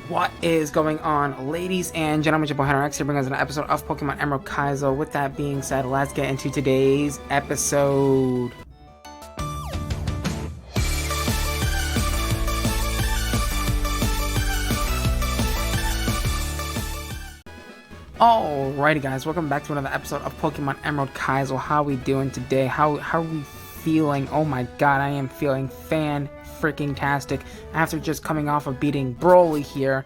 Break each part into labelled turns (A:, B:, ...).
A: What is going on, ladies and gentlemen? Your boy HunterX here, bringing us an episode of Pokemon Emerald Kaizo. With that being said, let's get into today's episode. Alrighty guys, welcome back to another episode of Pokemon Emerald Kaizo. How are we doing today? How are we feeling? Oh my god, I am feeling fan-freaking-tastic after just coming off of beating Broly here.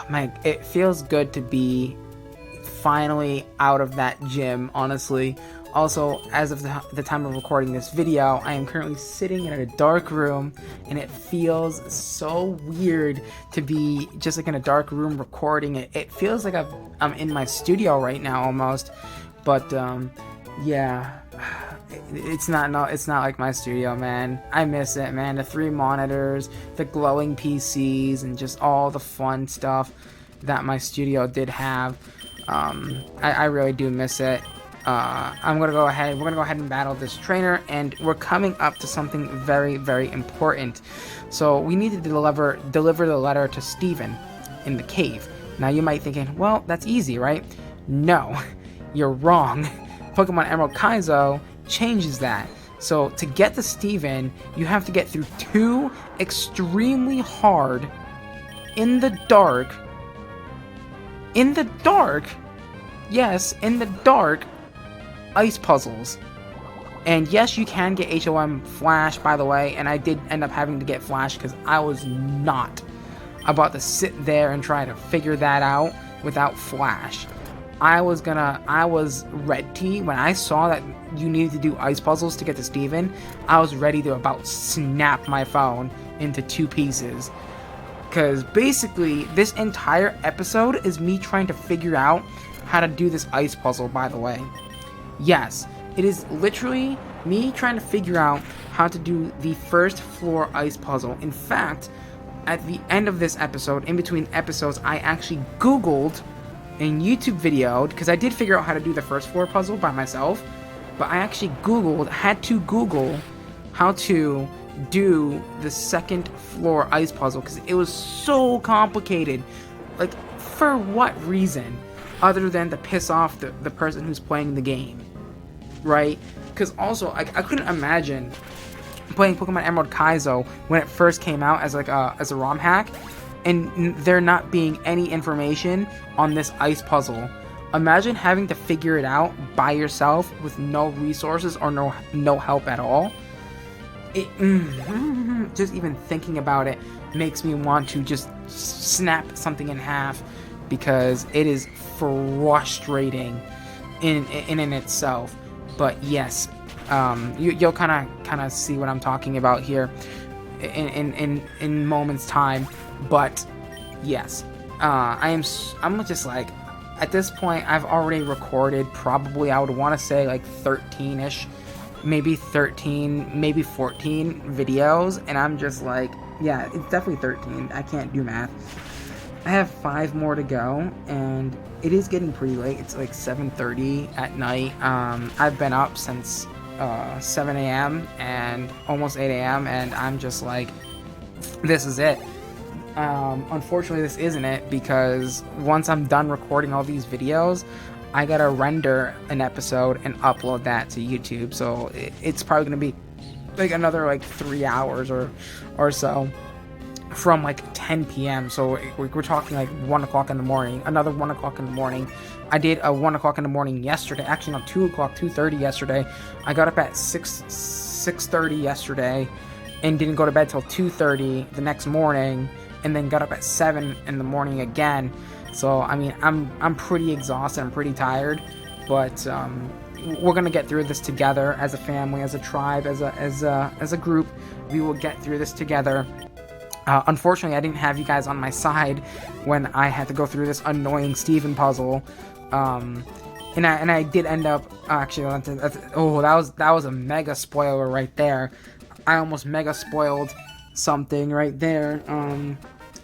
A: Man, it feels good to be finally out of that gym, honestly. Also, as of the time of recording this video, I am currently sitting in a dark room, and it feels so weird to be just like in a dark room recording it. It feels like I'm in my studio right now almost, but yeah, it's not like my studio, man. I miss it, man. The 3 monitors, the glowing PCs, and just all the fun stuff that my studio did have. I really do miss it. We're gonna go ahead and battle this trainer, and we're coming up to something very, very important. So we need to deliver the letter to Steven in the cave. Now you might be thinking, well, that's easy, right? No, you're wrong. Pokemon Emerald Kaizo changes that. So to get to Steven, you have to get through 2 extremely hard in the dark. Yes, in the dark ice puzzles. And yes, you can get HOM Flash, by the way, and I did end up having to get Flash because I was not about to sit there and try to figure that out without Flash. I was ready when I saw that you needed to do ice puzzles to get to Steven. I was ready to about snap my phone into 2 pieces. Because basically, this entire episode is me trying to figure out how to do this ice puzzle, by the way. Yes, it is literally me trying to figure out how to do the first floor ice puzzle. In fact, at the end of this episode, in between episodes, I actually Googled and YouTube videoed, because I did figure out how to do the first floor puzzle by myself, but I actually had to Google how to do the second floor ice puzzle, because it was so complicated. Like, for what reason? Other than to piss off the person who's playing the game, right? Because also, I couldn't imagine playing Pokemon Emerald Kaizo when it first came out as a ROM hack, and there not being any information on this ice puzzle. Imagine having to figure it out by yourself with no resources or no help at all. Just even thinking about it makes me want to just snap something in half, because it is frustrating in itself. But yes, you'll kind of see what I'm talking about here in moments time. But yes, I'm just like, at this point I've already recorded probably, I would want to say, like 13ish, maybe 13, maybe 14 videos, and I'm just like, yeah, it's definitely 13. I can't do math. I have 5 more to go, and it is getting pretty late. It's like 7:30 at night. I've been up since 7 a.m. and almost 8 a.m. and I'm just like, this is it. Unfortunately, this isn't it, because once I'm done recording all these videos, I gotta render an episode and upload that to YouTube. So it's probably gonna be like another 3 hours or so from like 10 p.m. So we're talking like 1 o'clock in the morning, another 1 o'clock in the morning. I did a 1 o'clock in the morning yesterday, actually not 2 o'clock, 2:30 yesterday. I got up at 6:30 yesterday and didn't go to bed till 2:30 the next morning, and then got up at 7 in the morning again. So I mean, I'm pretty exhausted, I'm pretty tired, but we're gonna get through this together as a family, as a tribe, as a group. We will get through this together. Unfortunately, I didn't have you guys on my side when I had to go through this annoying Steven puzzle, and I did end up actually. That was a mega spoiler right there. I almost mega spoiled something right there.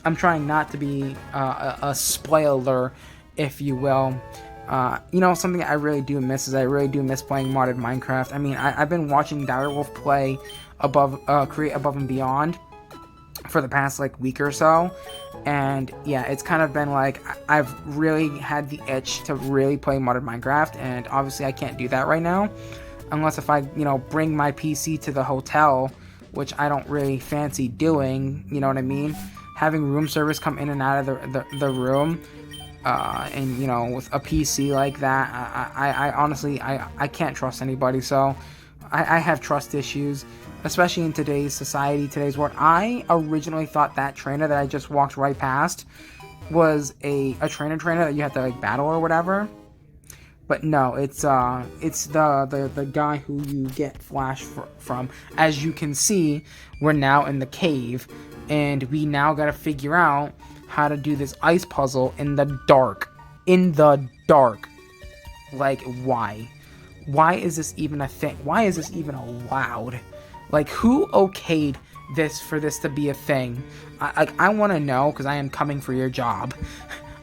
A: I'm trying not to be a spoiler, if you will. Something I really do miss is I really do miss playing modded Minecraft. I mean, I've been watching Direwolf play create Above and Beyond for the past week or so, And yeah, it's kind of been like I've really had the itch to really play modded Minecraft, and obviously I can't do that right now unless if I, bring my PC to the hotel, which I don't really fancy doing, you know what I mean? Having room service come in and out of the room, and with a PC like that, I honestly, I can't trust anybody, so I have trust issues, especially in today's society, today's world. I originally thought that trainer that I just walked right past was a trainer that you have to like battle or whatever. But no, it's the guy who you get flash from. As you can see, we're now in the cave, and we now gotta figure out how to do this ice puzzle in the dark. In the dark. Like, why? Why is this even a thing? Why is this even allowed? Like, who okayed this for this to be a thing? I want to know, because I am coming for your job.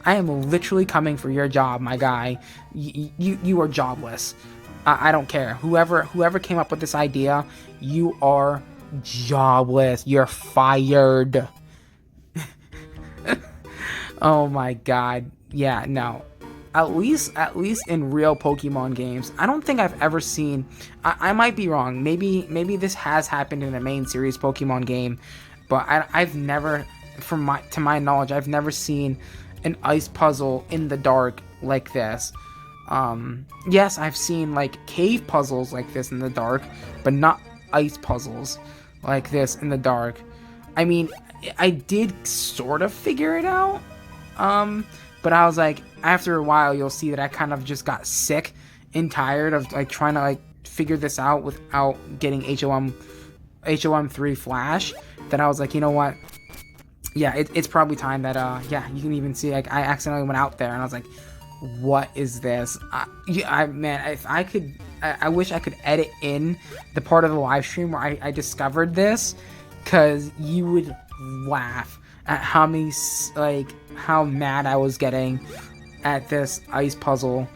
A: I am literally coming for your job, my guy. You are jobless. I don't care. Whoever came up with this idea, you are jobless. You're fired. Oh my god. Yeah, no. At least in real Pokemon games, I don't think I've ever seen. I might be wrong. Maybe this has happened in a main series Pokemon game, but I've never, to my knowledge, I've never seen an ice puzzle in the dark like this. Yes, I've seen like cave puzzles like this in the dark, but not ice puzzles like this in the dark. I mean, I did sort of figure it out, but I was like, after a while, you'll see that I kind of just got sick and tired of like trying to like figure this out without getting HOM 3 flash. That I was like, you know what? Yeah, it's probably time that yeah, you can even see like I accidentally went out there and I was like, what is this? Man, if I could, I wish I could edit in the part of the live stream where I discovered this, because you would laugh at how mad I was getting at this ice puzzle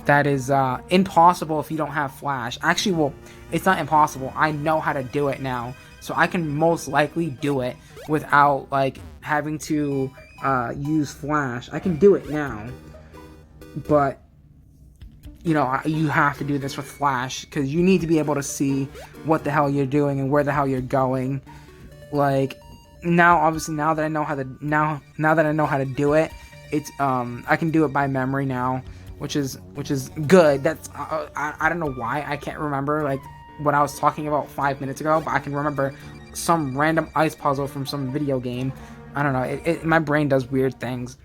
A: that is impossible if you don't have flash. Actually, well, it's not impossible. I know how to do it now, so I can most likely do it without like having to use flash. I can do it now, but you have to do this with flash, because you need to be able to see what the hell you're doing and where the hell you're going. Like, now, obviously, now that I know how to do it, it's I can do it by memory now, which is good. That's I don't know why I can't remember like what I was talking about 5 minutes ago, but I can remember some random ice puzzle from some video game. I don't know. My brain does weird things.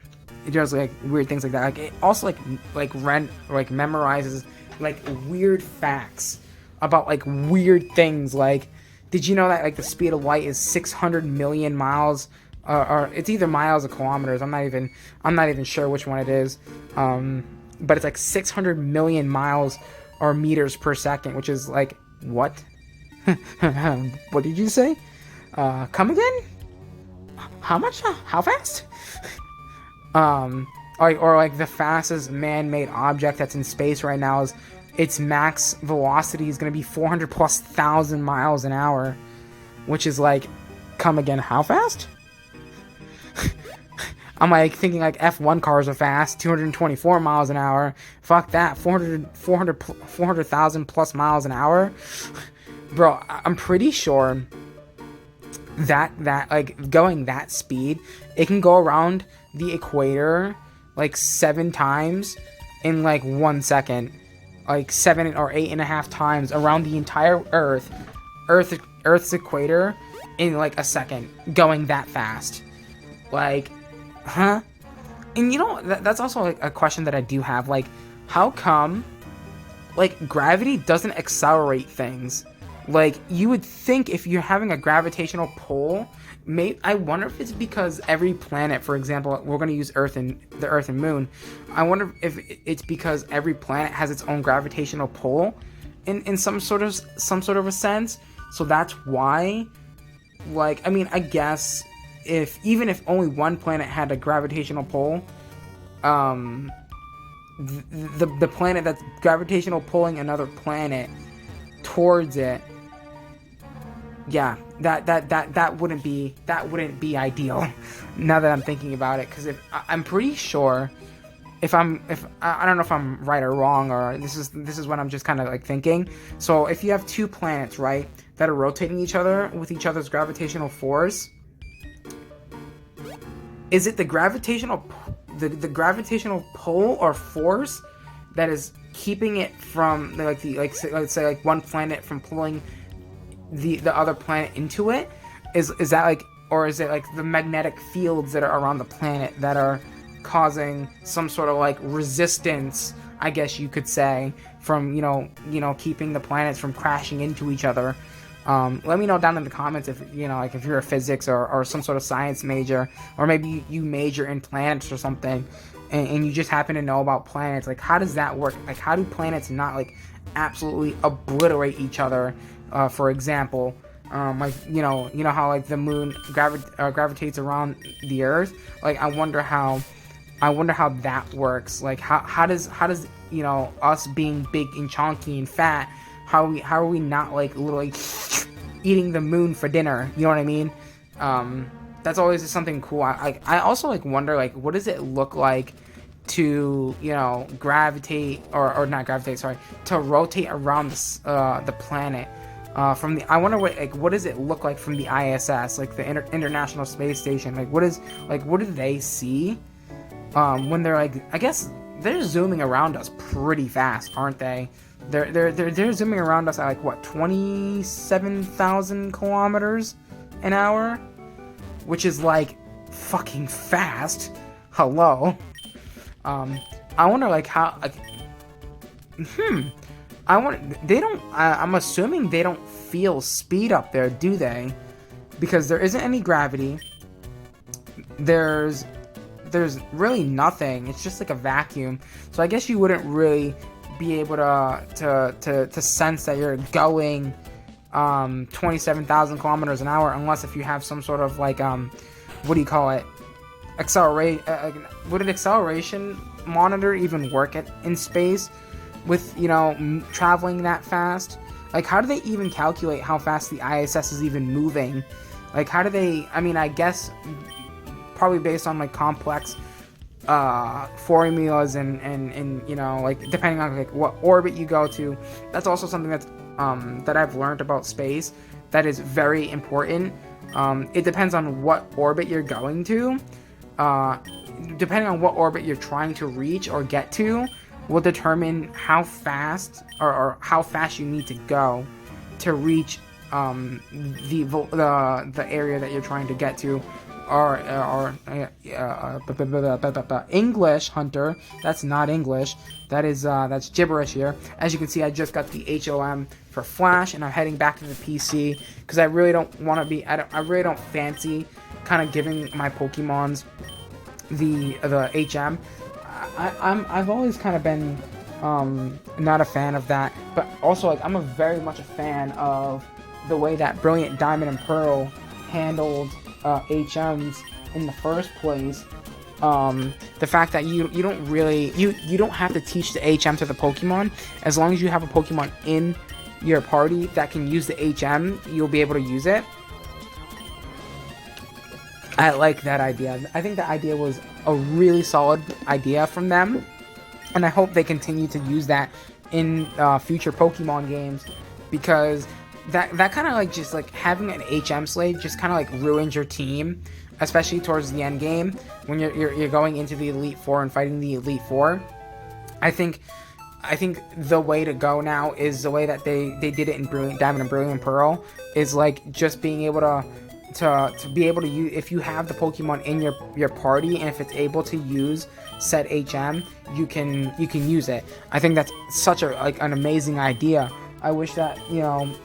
A: It does like weird things like that. Like, it also memorizes like weird facts about like weird things. Like, did you know that like the speed of light is 600 million miles? Or it's either miles or kilometers. I'm not even sure which one it is. But it's like 600 million miles or meters per second, which is like, what? What did you say? Come again? How much? How fast? Or like the fastest man-made object that's in space right now is its max velocity is going to be 400,000+ miles an hour, which is like, come again, how fast? I'm like thinking like F1 cars are fast, 224 miles an hour. Fuck that, 400,000 plus miles an hour. Bro, I'm pretty sure that like going that speed, it can go around the equator like 7 times in like 1 second. Like 7 or 8.5 times around the entire Earth's equator in like a second, going that fast. Like, huh? And that's also like a question that I do have. Like, how come like gravity doesn't accelerate things? Like, you would think if you're having a gravitational pull, I wonder if it's because every planet, for example, we're going to use the Earth and Moon. I wonder if it's because every planet has its own gravitational pull in some sort of a sense. So that's why, like, I mean, I guess even if only one planet had a gravitational pull, the planet that's gravitational pulling another planet towards it, yeah, that wouldn't be ideal. Now that I'm thinking about it, because I'm pretty sure, if I don't know if I'm right or wrong, or this is what I'm just kind of like thinking. So if you have two planets, right, that are rotating each other with each other's gravitational force, is it the gravitational pull or force that is keeping it from let's say like one planet from pulling the other planet into it? Is that like, or is it like the magnetic fields that are around the planet that are causing some sort of like resistance, I guess you could say, from keeping the planets from crashing into each other? Let me know down in the comments if like if you're a physics or some sort of science major, or maybe you major in planets or something, and you just happen to know about planets. Like, how does that work? Like, how do planets not like absolutely obliterate each other? For example, like how like the moon gravitates around the Earth. Like, I wonder how that works. Like, how does us being big and chunky and fat, how are we not like literally eating the moon for dinner? You know what I mean? That's always something cool. I also like wonder, like, what does it look like to gravitate or not gravitate, sorry, to rotate around the planet from the. I wonder what does it look like from the ISS, like the International Space Station? Like, what do they see when they're like, I guess they're zooming around us pretty fast, aren't they? They're zooming around us at like what, 27,000 kilometers an hour, which is like fucking fast. Hello. I wonder like how like, I'm assuming they don't feel speed up there, do they? Because there isn't any gravity. There's really nothing. It's just like a vacuum. So I guess you wouldn't really be able to sense that you're going 27,000 kilometers an hour, unless if you have some sort of like what do you call it, would an acceleration monitor even work in space with traveling that fast? Like, how do they even calculate how fast the ISS is even moving? Like, how do they, I mean, I guess probably based on like complex formulas and like depending on like what orbit you go to. That's also something that's that I've learned about space that is very important. It depends on what orbit you're going to. Depending on what orbit you're trying to reach or get to will determine how fast or how fast you need to go to reach the area that you're trying to get to. English, Hunter. That's not English. That's gibberish here. As you can see, I just got the HOM for Flash, and I'm heading back to the PC because I really don't want to be. I really don't fancy kind of giving my Pokemons the HM. I've always kind of been not a fan of that, but also like I'm very much a fan of the way that Brilliant Diamond and Pearl handled HMs in the first place. The fact that you don't really you don't have to teach the HM to the Pokemon. As long as you have a Pokemon in your party that can use the HM, you'll be able to use it. I like that idea. I think that idea was a really solid idea from them, and I hope they continue to use that in future Pokemon games, because that kind of like just like having an HM slave just kind of like ruins your team, especially towards the end game when you're going into the Elite Four and fighting the Elite Four. I think the way to go now is the way that they did it in Brilliant Diamond and Brilliant Pearl, is like just being able to be able to use, if you have the Pokemon in your party and if it's able to use said HM, you can use it. I think that's such an amazing idea. I wish that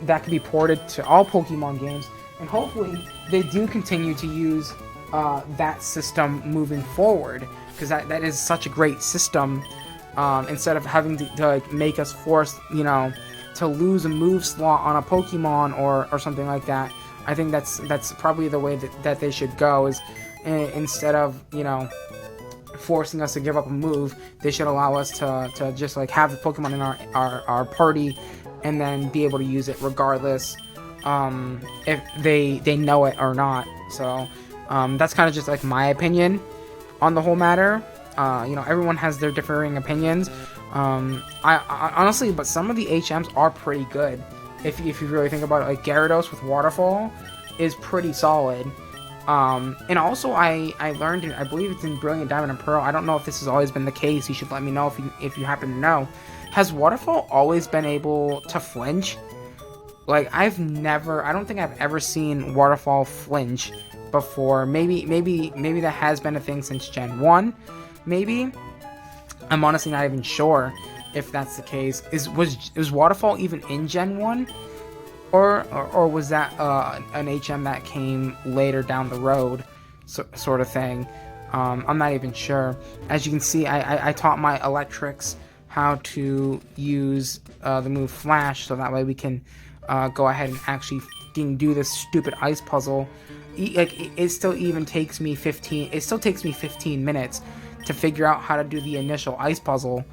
A: that could be ported to all Pokemon games, and hopefully they do continue to use that system moving forward, because that is such a great system. Instead of having to like make us force to lose a move slot on a Pokemon or something like that. I think that's probably the way that they should go, is instead of forcing us to give up a move, they should allow us to just like have the Pokemon in our party and then be able to use it regardless if they know it or not. So That's kind of just like my opinion on the whole matter. Everyone has their differing opinions. I honestly, but some of the HMs are pretty good. If you really think about it, like Gyarados with Waterfall is pretty solid. And also I learned, I believe it's in Brilliant Diamond and Pearl, I don't know if this has always been the case, you should let me know if you happen to know. Has Waterfall always been able to flinch? Like, I don't think I've ever seen Waterfall flinch before. Maybe that has been a thing since Gen 1, maybe? I'm honestly not even sure if that's the case. Was Waterfall even in Gen 1? Or was that an HM that came later down the road, sort of thing? I'm not even sure. As you can see, I taught my Electrics how to use the move Flash, so that way we can go ahead and actually do this stupid ice puzzle. It still takes me 15 minutes to figure out how to do the initial ice puzzle,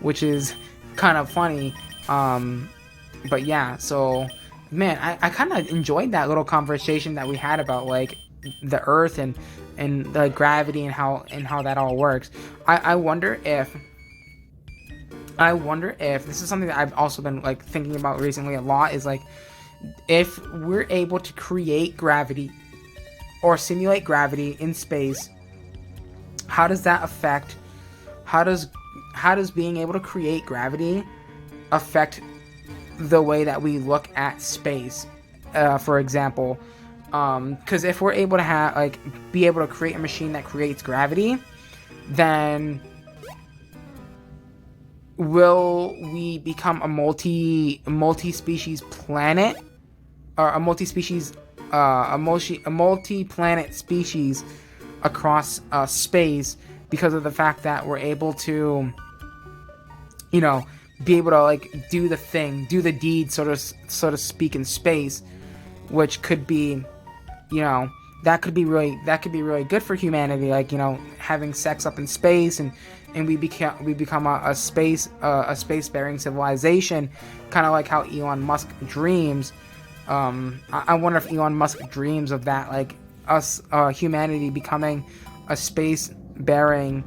A: which is kind of funny. But yeah, so man, I kind of enjoyed that little conversation that we had about like the Earth and the gravity and how that all works. I wonder if this is something that I've also been like thinking about recently a lot, is like if we're able to create gravity or simulate gravity in space, how does that affect, how does being able to create gravity affect the way that we look at space, for example? Because if we're able to be able to create a machine that creates gravity, then will we become a multi-species planet, or a multi-planet species across space, because of the fact that we're able to, be able to like do the deed, so to speak, in space, which could be, that could be really good for humanity, like, having sex up in space, and we become a space-faring civilization, kind of like how Elon Musk dreams. I wonder if Elon Musk dreams of that, like us, humanity becoming a space-bearing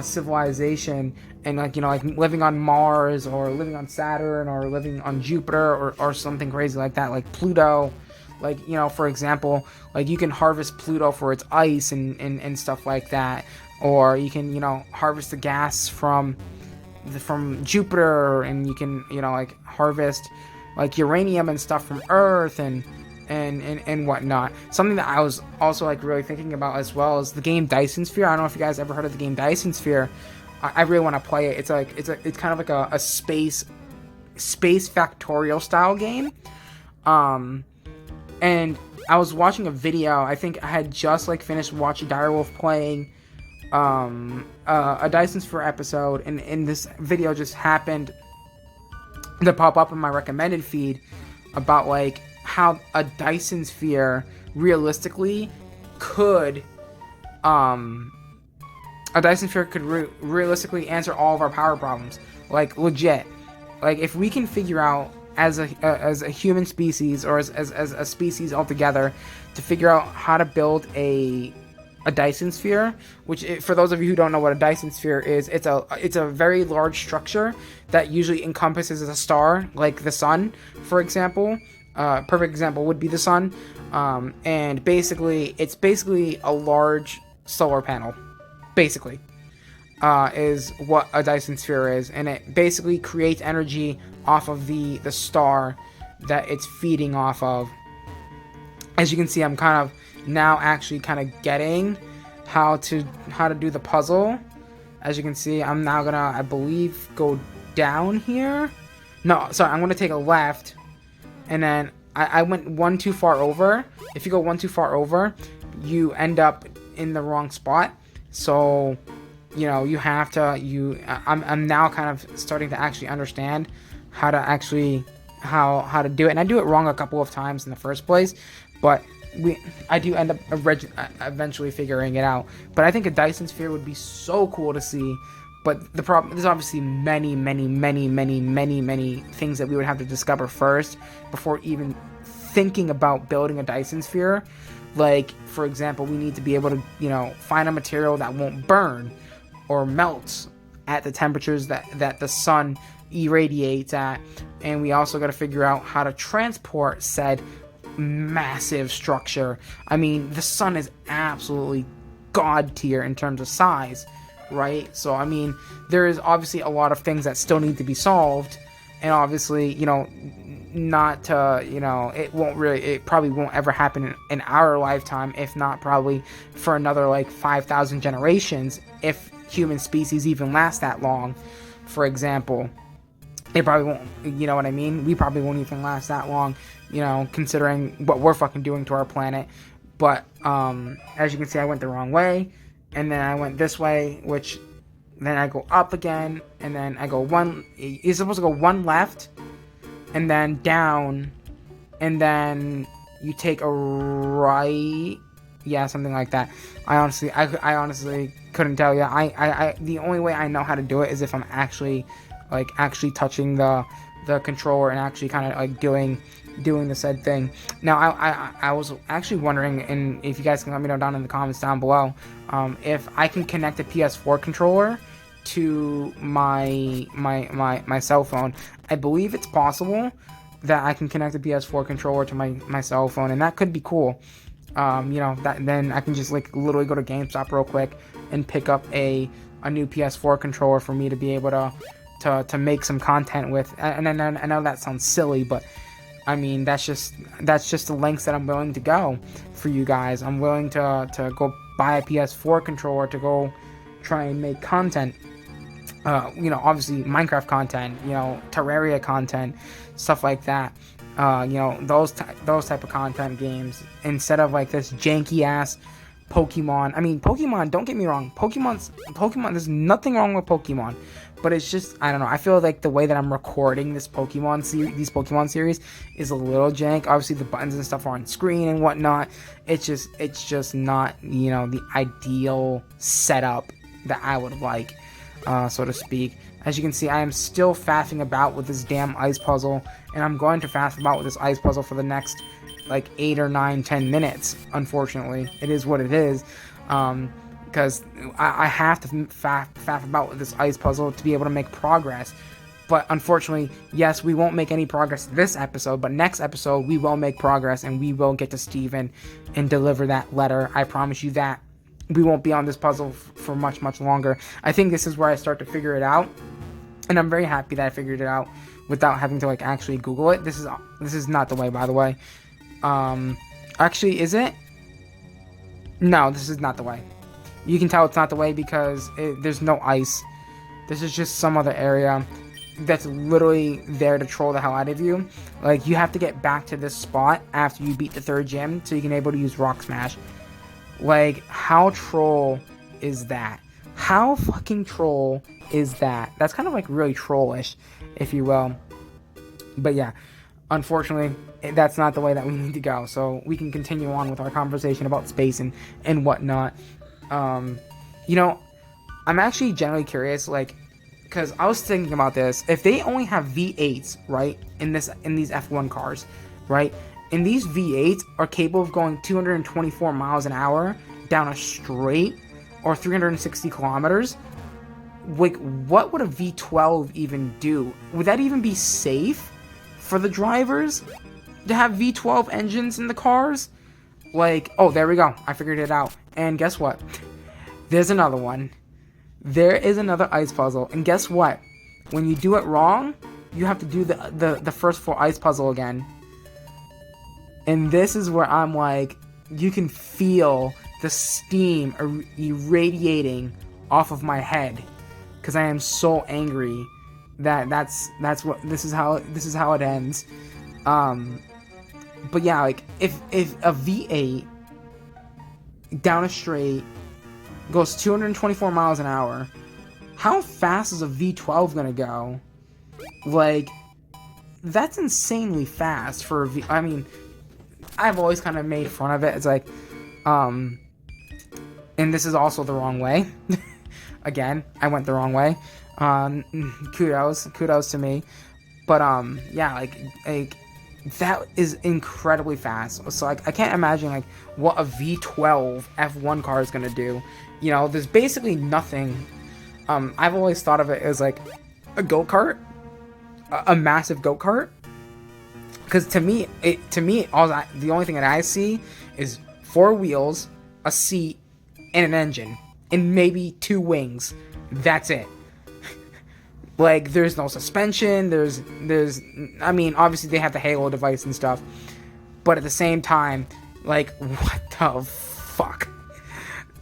A: civilization, and like living on Mars, or living on Saturn, or living on Jupiter, or something crazy like that, like Pluto. Like, for example, like you can harvest Pluto for its ice and stuff like that, or you can harvest the gas from Jupiter, and you can like harvest like uranium and stuff from Earth and whatnot. Something that I was also like really thinking about as well is the game Dyson Sphere. I don't know if you guys ever heard of the game Dyson Sphere. I really want to play it. It's kind of like a space factorial style game. And I was watching a video. I think I had just like finished watching Direwolf playing a Dyson Sphere episode, and this video just happened to pop up in my recommended feed about like how a Dyson Sphere realistically could realistically answer all of our power problems, like legit. Like if we can figure out as a human species, or as a species altogether, to figure out how to build a Dyson Sphere, which, for those of you who don't know what a Dyson Sphere is, it's a very large structure that usually encompasses a star, like the sun, for example. Perfect example would be the sun, and it's basically a large solar panel, basically, is what a Dyson Sphere is, and it basically creates energy off of the star that it's feeding off of. As you can see, I'm kind of now actually kind of getting how to do the puzzle. As you can see, I'm now gonna, I believe, go down here. No, sorry, I'm gonna take a left, and then I went one too far over. If you go one too far over, you end up in the wrong spot. So, you have to, I'm now kind of starting to actually understand how to actually, how to do it. And I do it wrong a couple of times in the first place, but I do end up eventually figuring it out. But I think a Dyson Sphere would be so cool to see. But the problem, there's obviously many things that we would have to discover first before even thinking about building a Dyson Sphere. Like, for example, we need to be able to, you know, find a material that won't burn or melt at the temperatures that the sun irradiates at. And we also got to figure out how to transport said massive structure. I mean, the sun is absolutely god tier in terms of size, right? So, I mean, there is obviously a lot of things that still need to be solved. And obviously, you know, not to, you know, it probably won't ever happen in our lifetime, if not probably for another like 5,000 generations, if human species even last that long. For example, it probably won't, you know what I mean? We probably won't even last that long, you know, considering what we're fucking doing to our planet. But as you can see, I went the wrong way, and then I went this way, which then I go up again, and then I go you're supposed to go one left, and then down, and then you take a right. Yeah, something like that. I honestly couldn't tell you. I the only way I know how to do it is if I'm actually touching the controller and actually kind of like doing the said thing. Now I was actually wondering, and if you guys can let me know down in the comments down below, if I can connect a PS4 controller to my cell phone. I believe it's possible that I can connect a PS4 controller to my cell phone, and that could be cool. You know, that then I can just like literally go to GameStop real quick and pick up a new PS4 controller for me to be able to make some content with. And I know that sounds silly, but I mean, that's just the lengths that I'm willing to go for you guys. I'm willing to go buy a PS4 controller to go try and make content. You know, obviously Minecraft content, you know, Terraria content, stuff like that. You know, those type of content games, instead of like this janky ass Pokemon. I mean, Pokemon, don't get me wrong, Pokemon, there's nothing wrong with Pokemon, but it's just, I don't know, I feel like the way that I'm recording these Pokemon series is a little jank. Obviously the buttons and stuff are on screen and whatnot. It's just not, you know, the ideal setup that I would like, so to speak. As you can see, I am still faffing about with this damn ice puzzle, and I'm going to faff about with this ice puzzle for the next like 8 or 9, 10 minutes. Unfortunately, it is what it is, because I have to faff about with this ice puzzle to be able to make progress. But unfortunately, yes, we won't make any progress this episode, but next episode we will make progress, and we will get to Steven and deliver that letter. I promise you that. We won't be on this puzzle for much longer. I think this is where I start to figure it out, and I'm very happy that I figured it out without having to like actually Google it. This is not the way, by the way. Actually, is it? No, this is not the way. You can tell it's not the way because there's no ice. This is just some other area that's literally there to troll the hell out of you. Like, you have to get back to this spot after you beat the 3rd gym so you can able to use Rock Smash. Like, how troll is that? How fucking troll is that? That's kind of like really trollish, if you will. But yeah, unfortunately, that's not the way that we need to go. So we can continue on with our conversation about space and whatnot. You know, I'm actually generally curious, like, because I was thinking about this. If they only have V8s, right, in these F1 cars, right, and these V8s are capable of going 224 miles an hour down a straight, or 360 kilometers, like, what would a V12 even do? Would that even be safe for the drivers to have V12 engines in the cars? Like, oh, there we go. I figured it out. And guess what? There's another one. There is another ice puzzle. And guess what? When you do it wrong, you have to do the first 4 ice puzzle again. And this is where I'm like, you can feel the steam irradiating off of my head, because I am so angry that this is how it ends. But yeah, like, if a V8 down a straight goes 224 miles an hour, how fast is a V12 gonna go? Like, that's insanely fast for a V. I mean, I've always kind of made fun of it. It's like, and this is also the wrong way. Again, I went the wrong way. Kudos to me. But yeah, like that is incredibly fast. So like I can't imagine like what a V12 F1 car is gonna do. You know, there's basically nothing. I've always thought of it as like a go-kart, a massive go-kart. Because to me, the only thing that I see is 4 wheels, a seat, and an engine, and maybe 2 wings. That's it. Like, there's no suspension. I mean, obviously they have the halo device and stuff, but at the same time, like, what the fuck?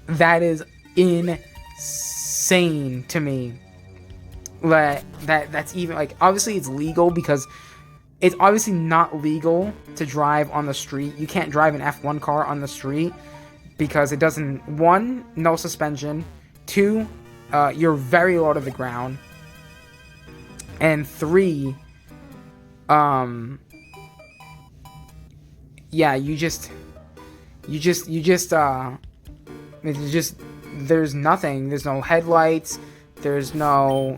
A: That is insane to me. That's even, like, obviously it's legal because it's obviously not legal to drive on the street. You can't drive an F1 car on the street because it doesn't, 1, no suspension, 2, you're very low to the ground, and 3, yeah, there's nothing. There's no headlights, there's no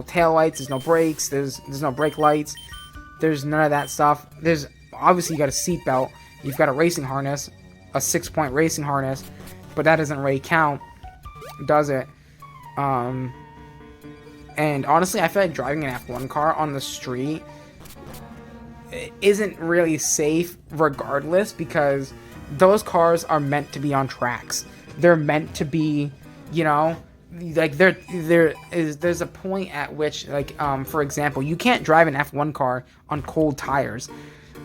A: tail lights, there's no brakes, there's no brake lights. There's none of that stuff. There's obviously you got a seatbelt. You've got a racing harness, a 6-point racing harness, but that doesn't really count, does it? And honestly, I feel like driving an F1 car on the street isn't really safe regardless, because those cars are meant to be on tracks. They're meant to be, you know, like there's a point at which, like, for example, you can't drive an F1 car on cold tires,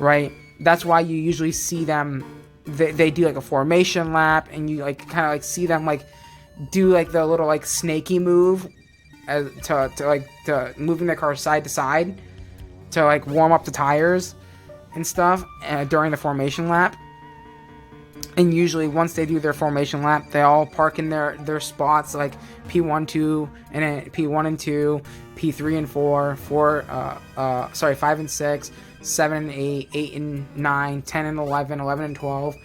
A: right? That's why you usually see them, they do like a formation lap, and you like kind of like see them like do like the little like snaky move as to moving their car side to side to like warm up the tires and stuff during the formation lap. And usually once they do their formation lap, they all park in their spots, like P1, 2, and then P1 and 2, P3 and 4, 5 and 6, 7 and 8, 8 and 9, 10 and 11, 11 and 12.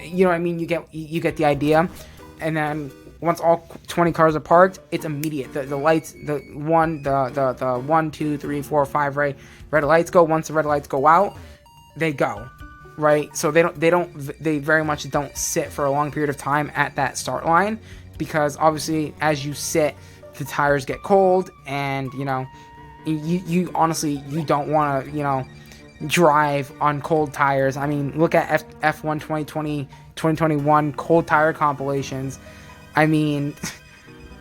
A: You know what I mean? You get the idea. And then once all 20 cars are parked, it's immediate. The lights, the 1, 2, 3, 4, 5 red lights go. Once the red lights go out, they go. Right, so they very much don't sit for a long period of time at that start line, because obviously as you sit, the tires get cold, and you know, you honestly you don't want to, you know, drive on cold tires. I mean, look at F1 2020 2021 cold tire compilations. I mean,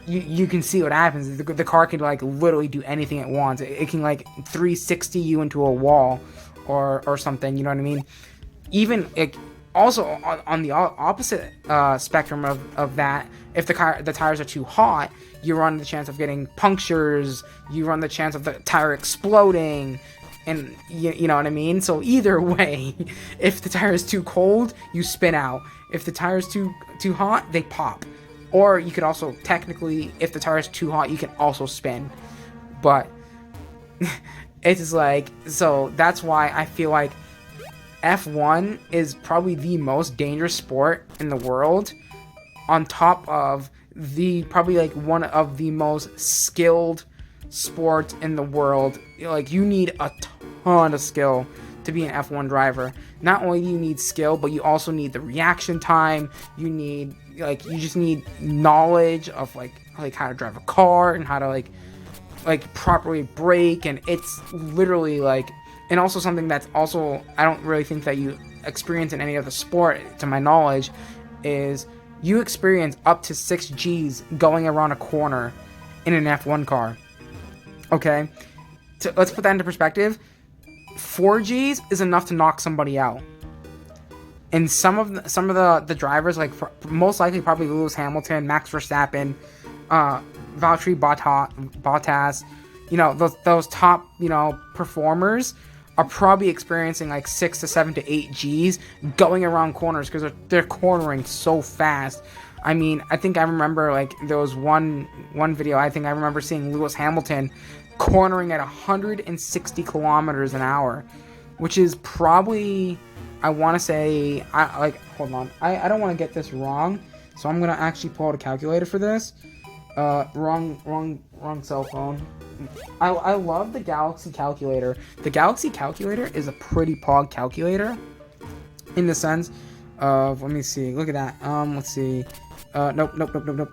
A: you can see what happens. The car can like literally do anything it wants. It can like 360 you into a wall or something. You know what I mean? Even also on the opposite spectrum of that, if the tires are too hot, you run the chance of getting punctures. You run the chance of the tire exploding, and you know what I mean. So either way, if the tire is too cold, you spin out. If the tire is too hot, they pop. Or you could also technically, if the tire is too hot, you can also spin. But it's like, so that's why I feel like F1 is probably the most dangerous sport in the world, on top of probably like one of the most skilled sports in the world. Like, you need a ton of skill to be an F1 driver. Not only do you need skill, but you also need the reaction time. You need, like, you just need knowledge of like how to drive a car and how to like properly brake, and it's literally like. And also something that's also, I don't really think that you experience in any other sport, to my knowledge, is you experience up to 6 Gs going around a corner in an F1 car. Okay? So let's put that into perspective. 4 Gs is enough to knock somebody out. And some of the drivers, like most likely probably Lewis Hamilton, Max Verstappen, Valtteri Bottas, you know, those top, you know, performers are probably experiencing like 6 to 7 to 8 Gs going around corners, because they're cornering so fast. I mean, I think I remember, like, there was one video, I think I remember seeing Lewis Hamilton cornering at 160 kilometers an hour, which is probably, I want to say, hold on, I don't want to get this wrong, so I'm going to actually pull out a calculator for this. Wrong cell phone. I love the Galaxy calculator. The Galaxy calculator is a pretty pog calculator, in the sense of, let me see, look at that. Let's see. Nope.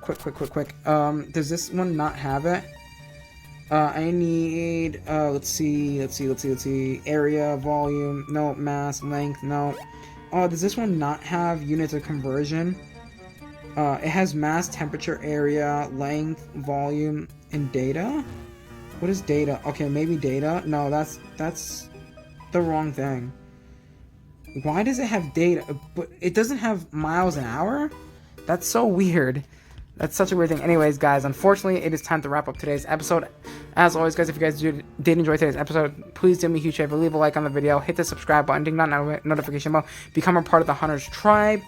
A: Quick. Does this one not have it? I need, let's see. Area, volume, no. Mass, length, no. Does this one not have units of conversion? It has mass, temperature, area, length, volume, and data? What is data? Okay, maybe data? No, that's the wrong thing. Why does it have data? But it doesn't have miles an hour? That's so weird. That's such a weird thing. Anyways, guys, unfortunately, it is time to wrap up today's episode. As always, guys, if you guys did enjoy today's episode, please do me a huge favor. Leave a like on the video. Hit the subscribe button. Ding that notification bell. Become a part of the Hunters tribe.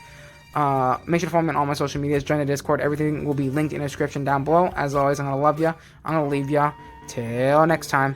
A: Make sure to follow me on all my social medias. Join the Discord. Everything will be linked in the description down below. As always, I'm going to love you. I'm going to leave you. Till next time.